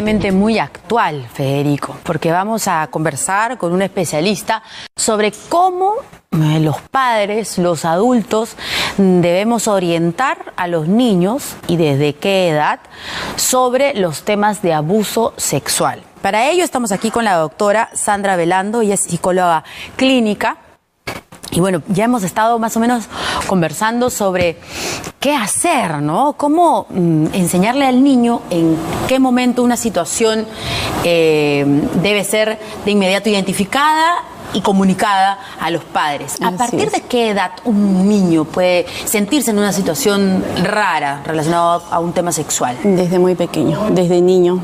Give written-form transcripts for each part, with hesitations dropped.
lamentablemente muy actual, Federico, porque vamos a conversar con un especialista sobre cómo los padres, los adultos, debemos orientar a los niños y desde qué edad sobre los temas de abuso sexual. Para ello estamos aquí con la doctora Sandra Velando, ella es psicóloga clínica. Y bueno, ya hemos estado más o menos conversando sobre qué hacer, ¿no? Cómo enseñarle al niño en qué momento una situación debe ser de inmediato identificada y comunicada a los padres. ¿A partir de qué edad un niño puede sentirse en una situación rara relacionada a un tema sexual? Desde muy pequeño, desde niño,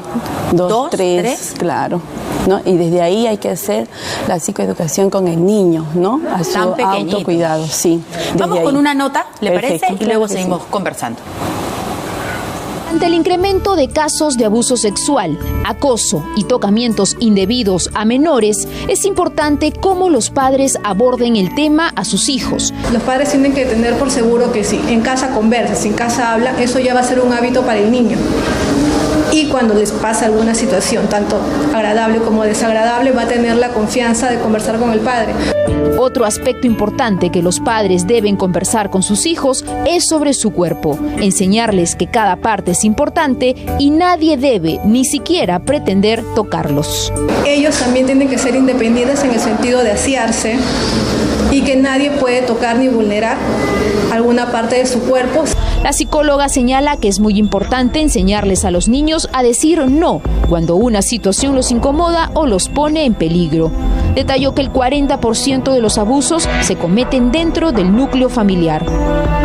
2, 3, claro, ¿no? Y desde ahí hay que hacer la psicoeducación con el niño, ¿no? A su autocuidado, sí. Vamos con una nota, ¿le parece? Y luego seguimos conversando. Ante el incremento de casos de abuso sexual, acoso y tocamientos indebidos a menores, es importante cómo los padres aborden el tema a sus hijos. Los padres tienen que tener por seguro que si en casa conversan, si en casa hablan, eso ya va a ser un hábito para el niño. Y cuando les pasa alguna situación, tanto agradable como desagradable, va a tener la confianza de conversar con el padre. Otro aspecto importante que los padres deben conversar con sus hijos es sobre su cuerpo, enseñarles que cada parte es importante y nadie debe ni siquiera pretender tocarlos. Ellos también tienen que ser independientes en el sentido de asearse y que nadie puede tocar ni vulnerar alguna parte de su cuerpo. La psicóloga señala que es muy importante enseñarles a los niños a decir no cuando una situación los incomoda o los pone en peligro. Detalló que el 40% de los abusos se cometen dentro del núcleo familiar.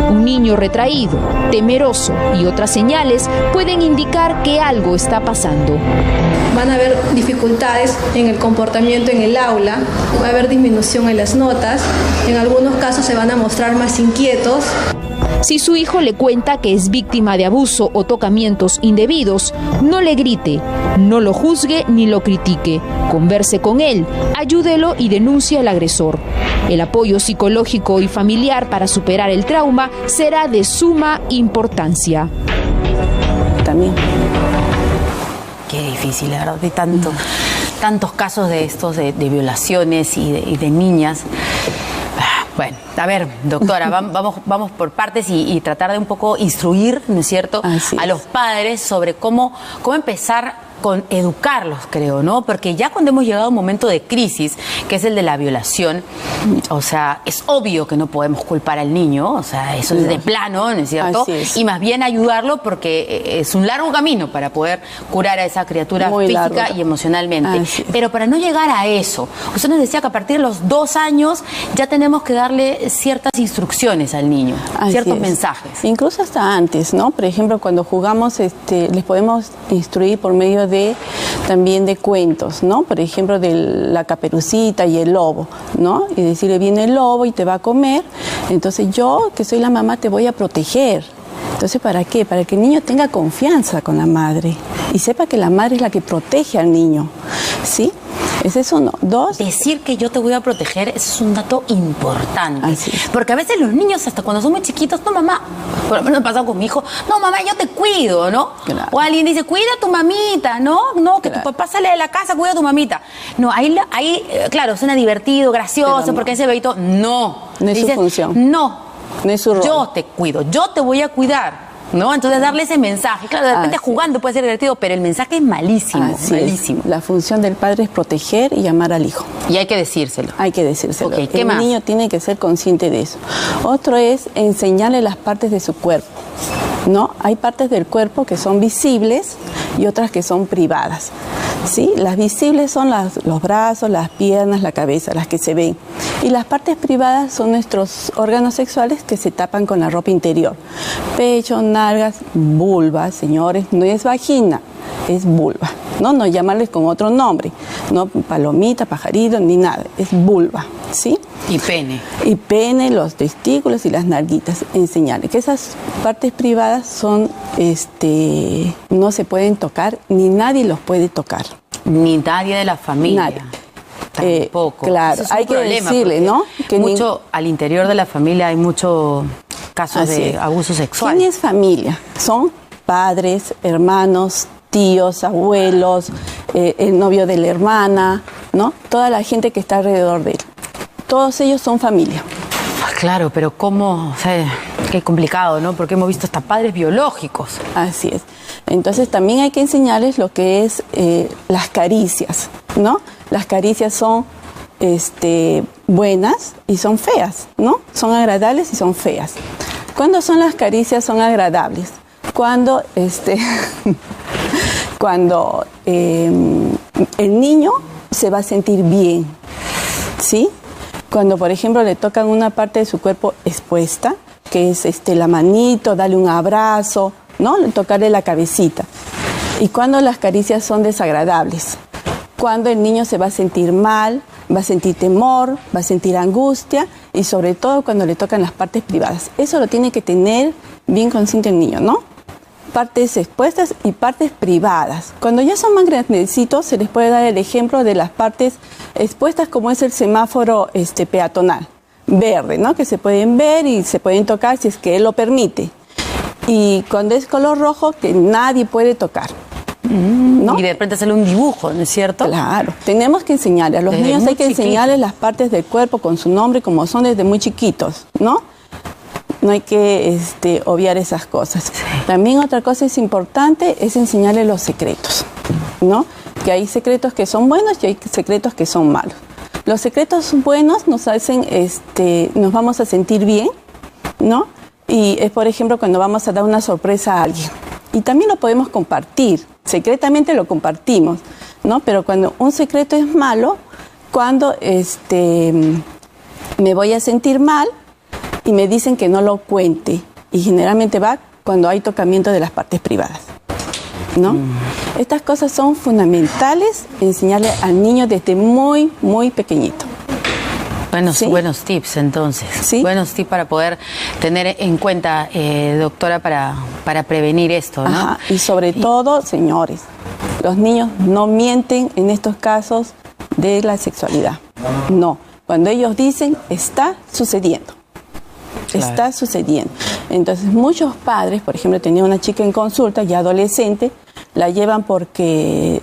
Un niño retraído, temeroso y otras señales pueden indicar que algo está pasando. Van a haber dificultades en el comportamiento en el aula, va a haber disminución en las notas, en algunos casos se van a mostrar más inquietos. Si su hijo le cuenta que es víctima de abuso o tocamientos indebidos, no le grite, no lo juzgue ni lo critique. Converse con él, ayúdelo y denuncie al agresor. El apoyo psicológico y familiar para superar el trauma será de suma importancia. También. Qué difícil, la verdad, de tantos casos de estos, de violaciones y de niñas. Bueno, a ver, doctora, vamos por partes y tratar de un poco instruir, ¿no es cierto?, a los padres sobre cómo empezar con educarlos, creo, ¿no? Porque ya cuando hemos llegado a un momento de crisis, que es el de la violación, o sea, es obvio que no podemos culpar al niño, o sea, eso es de plano, ¿no es cierto? Y más bien ayudarlo porque es un largo camino para poder curar a esa criatura física y emocionalmente. Pero para no llegar a eso, usted nos decía que a partir de los 2 años ya tenemos que darle ciertas instrucciones al niño, ciertos mensajes. Incluso hasta antes, ¿no? Por ejemplo, cuando jugamos, les podemos instruir por medio también de cuentos, ¿no? Por ejemplo, de la Caperucita y el lobo, ¿no? Y decirle, viene el lobo y te va a comer, entonces yo, que soy la mamá, te voy a proteger. Entonces, ¿para qué? Para que el niño tenga confianza con la madre y sepa que la madre es la que protege al niño, ¿sí? Ese es uno. 2. Decir que yo te voy a proteger, eso es un dato importante. Porque a veces los niños, hasta cuando son muy chiquitos, no, mamá, por lo menos me ha pasado con mi hijo, no, mamá, yo te cuido, ¿no? Claro. O alguien dice, cuida a tu mamita, ¿no? No, que tu papá sale de la casa, cuida a tu mamita. No, ahí claro, suena divertido, gracioso, porque ese bebito, no. No es su función. No. No es su rol. Yo te cuido, yo te voy a cuidar, ¿no? Entonces darle ese mensaje. Claro, de repente jugando puede ser divertido, pero el mensaje es malísimo, malísimo. La función del padre es proteger y amar al hijo. Y hay que decírselo. Hay que decírselo. Okay, ¿qué más? El niño tiene que ser consciente de eso. Otro es enseñarle las partes de su cuerpo, ¿no? Hay partes del cuerpo que son visibles y otras que son privadas, ¿sí? Las visibles son los brazos, las piernas, la cabeza, las que se ven. Y las partes privadas son nuestros órganos sexuales que se tapan con la ropa interior. Pecho, nalgas, vulva, señores, no es vagina, es vulva. No llamarles con otro nombre, no palomita, pajarito, ni nada, es vulva, ¿sí? Y pene. Y pene, los testículos y las nalguitas, enseñarles que esas partes privadas son, no se pueden tocar, ni nadie los puede tocar. Ni nadie de la familia. Nadie. Tampoco. Claro, hay que decirle, ¿no? Que al interior de la familia hay muchos casos de abuso sexual. ¿Quién es familia? Son padres, hermanos, tíos, abuelos, el novio de la hermana, ¿no? Toda la gente que está alrededor de él. Todos ellos son familia. Claro, pero ¿cómo? O sea, qué complicado, ¿no? Porque hemos visto hasta padres biológicos. Así es. Entonces también hay que enseñarles lo que es las caricias, ¿no? Las caricias son buenas y son feas, ¿no? Son agradables y son feas. ¿Cuándo son las caricias son agradables? Cuando cuando el niño se va a sentir bien, ¿sí? Cuando, por ejemplo, le tocan una parte de su cuerpo expuesta, que es la manito, darle un abrazo, ¿no? Tocarle la cabecita. Y cuando las caricias son desagradables, cuando el niño se va a sentir mal, va a sentir temor, va a sentir angustia y sobre todo cuando le tocan las partes privadas. Eso lo tiene que tener bien consciente el niño, ¿no? Partes expuestas y partes privadas. Cuando ya son más grandecitos se les puede dar el ejemplo de las partes expuestas como es el semáforo peatonal, verde, ¿no? Que se pueden ver y se pueden tocar si es que él lo permite. Y cuando es color rojo que nadie puede tocar. ¿No? Y de repente sale un dibujo, ¿no es cierto? Claro, tenemos que enseñarles. A los Desde niños muy hay que enseñarles las partes del cuerpo con su nombre como son desde muy chiquitos, ¿no? No hay que obviar esas cosas. Sí. También otra cosa es importante es enseñarles los secretos, ¿no? Que hay secretos que son buenos y hay secretos que son malos. Los secretos buenos nos hacen, nos vamos a sentir bien, ¿no? Y es, por ejemplo, cuando vamos a dar una sorpresa a alguien. Y también lo podemos compartir, secretamente lo compartimos, ¿no? Pero cuando un secreto es malo, cuando me voy a sentir mal y me dicen que no lo cuente. Y generalmente va cuando hay tocamiento de las partes privadas, ¿no? Estas cosas son fundamentales, enseñarle al niño desde muy, muy pequeñito. Buenos tips, entonces. ¿Sí? Buenos tips para poder tener en cuenta, doctora, para prevenir esto, ¿no? Ajá. Y sobre todo, señores, los niños no mienten en estos casos de la sexualidad. No. Cuando ellos dicen, está sucediendo. Claro. Está sucediendo. Entonces, muchos padres, por ejemplo, tenía una chica en consulta, ya adolescente, la llevan porque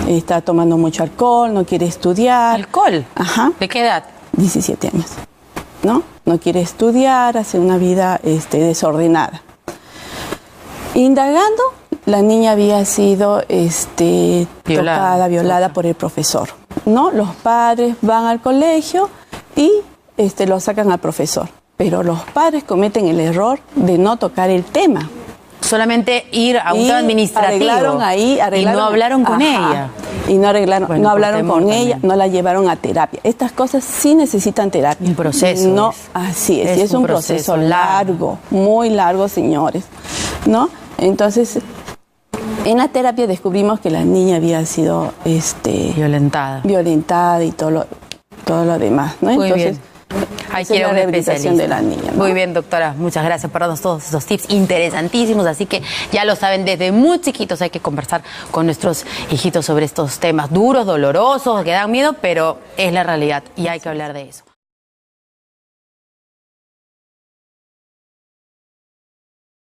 está tomando mucho alcohol, no quiere estudiar. ¿Alcohol? Ajá. ¿De qué edad? 17 años, ¿no? No quiere estudiar, hace una vida desordenada. Indagando, la niña había sido violada por el profesor, ¿no? Los padres van al colegio y lo sacan al profesor, pero los padres cometen el error de no tocar el tema. Solamente ir a un administrativo. Arreglaron y no hablaron con ella. Y no hablaron con ella, no la llevaron a terapia. Estas cosas sí necesitan terapia. Un proceso. No, así es. Y es un proceso largo, muy largo, señores, ¿no? Entonces, en la terapia descubrimos que la niña había sido violentada y todo lo demás, ¿no? Muy Entonces, bien. Hay que ir a una especialista de la niña, ¿no? Muy bien, doctora. Muchas gracias por darnos todos esos tips interesantísimos. Así que ya lo saben, desde muy chiquitos hay que conversar con nuestros hijitos sobre estos temas duros, dolorosos, que dan miedo, pero es la realidad y hay que hablar de eso.